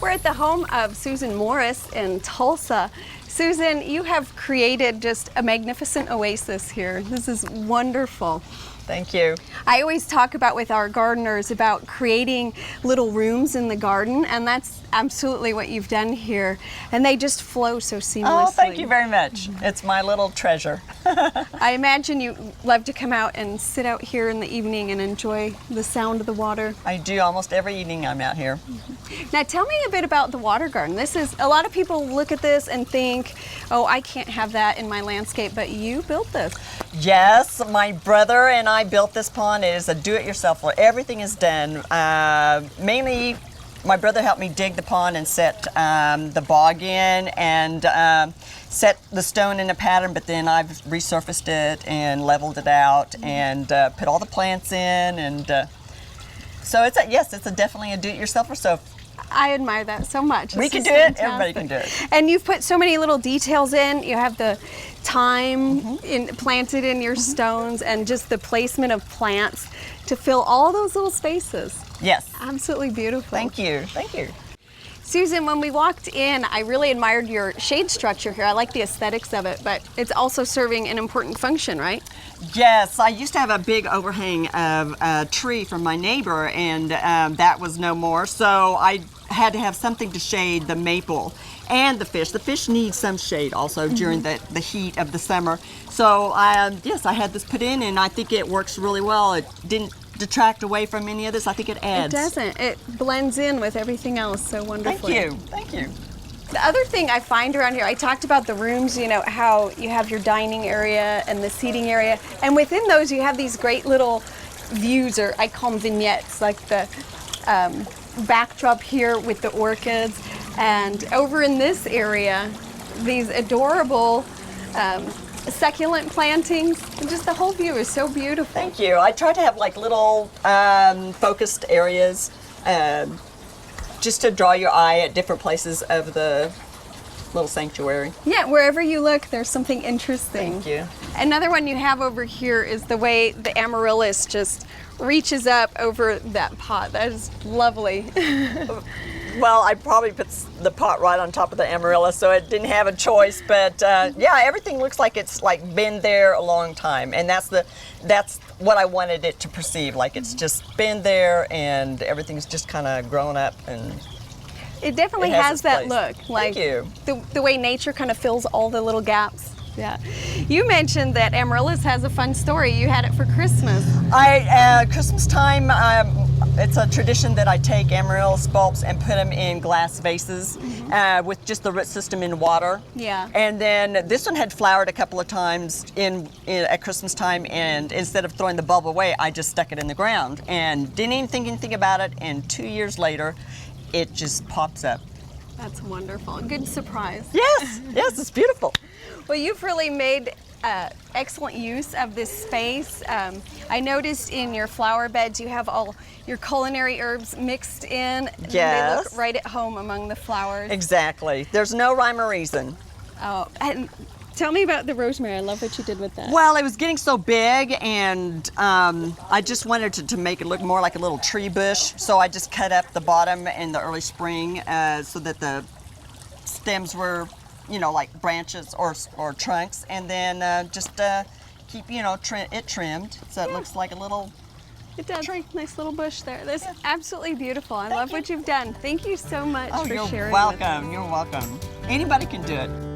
We're at the home of Susan Morris in Tulsa. Susan, you have created just a magnificent oasis here. This is wonderful. Thank you. I always talk about with our gardeners about creating little rooms in the garden, and that's absolutely what you've done here. And they just flow so seamlessly. Oh, thank you very much. It's my little treasure. I imagine you love to come out and sit out here in the evening and enjoy the sound of the water. I do almost every evening I'm out here. Now tell me a bit about the water garden. This is, a lot of people look at this and think, oh, I can't have that in my landscape, but you built this. Yes, my brother and I built this pond. It is a do-it-yourself. Everything is done. Mainly, my brother helped me dig the pond and set the bog in and set the stone in a pattern, but then I've resurfaced it and leveled it out and put all the plants in. And so it's definitely a do-it-yourselfer. So I admire that so much. We can do it. Everybody can do it. And you've put so many little details in. You have the thyme planted in your stones and just the placement of plants to fill all those little spaces. Yes. Absolutely beautiful. Thank you. Thank you. Susan, when we walked in, I really admired your shade structure here. I like the aesthetics of it, but it's also serving an important function, right? Yes, I used to have a big overhang of a tree from my neighbor, and that was no more, so I had to have something to shade the maple and the fish. The fish needs some shade also during the heat of the summer. So yes, I had this put in, and I think it works really well. It didn't detract away from any of this. I think it adds. It doesn't. It blends in with everything else so wonderfully. Thank you. Thank you. The other thing I find around here, I talked about the rooms, you know, how you have your dining area and the seating area, and within those you have these great little views, or I call them vignettes, like the backdrop here with the orchids, and over in this area, these adorable succulent plantings. And just the whole view is so beautiful. Thank you. I try to have like little focused areas just to draw your eye at different places of the little sanctuary. Yeah, wherever you look, there's something interesting. Thank you. Another one you have over here is the way the amaryllis just reaches up over that pot. That is lovely. Well, I probably put the pot right on top of the amaryllis, so it didn't have a choice. But yeah, everything looks like it's like been there a long time, and that's what I wanted it to perceive. Like it's just been there, and everything's just kind of grown up, and it definitely has that look. Like Thank you. The way nature kind of fills all the little gaps. Yeah. You mentioned that amaryllis has a fun story. You had it for Christmas. Christmas time, it's a tradition that I take amaryllis bulbs and put them in glass vases with just the root system in water. Yeah. And then this one had flowered a couple of times at Christmas time, and instead of throwing the bulb away, I just stuck it in the ground and didn't even think anything about it. And 2 years later, it just pops up. That's wonderful. Good surprise. Yes, yes, it's beautiful. Well, you've really made excellent use of this space. I noticed in your flower beds you have all your culinary herbs mixed in. Yes. They look right at home among the flowers. Exactly. There's no rhyme or reason. Oh, and tell me about the rosemary. I love what you did with that. Well, it was getting so big, and I just wanted to make it look more like a little tree bush, so I just cut up the bottom in the early spring so that the stems were, you know, like branches or trunks, and then just keep, you know, it trimmed so it looks like a little tree. Nice little bush there. That's absolutely beautiful. I love what you've done. Thank you so much for sharing. You're welcome. You're welcome. Anybody can do it.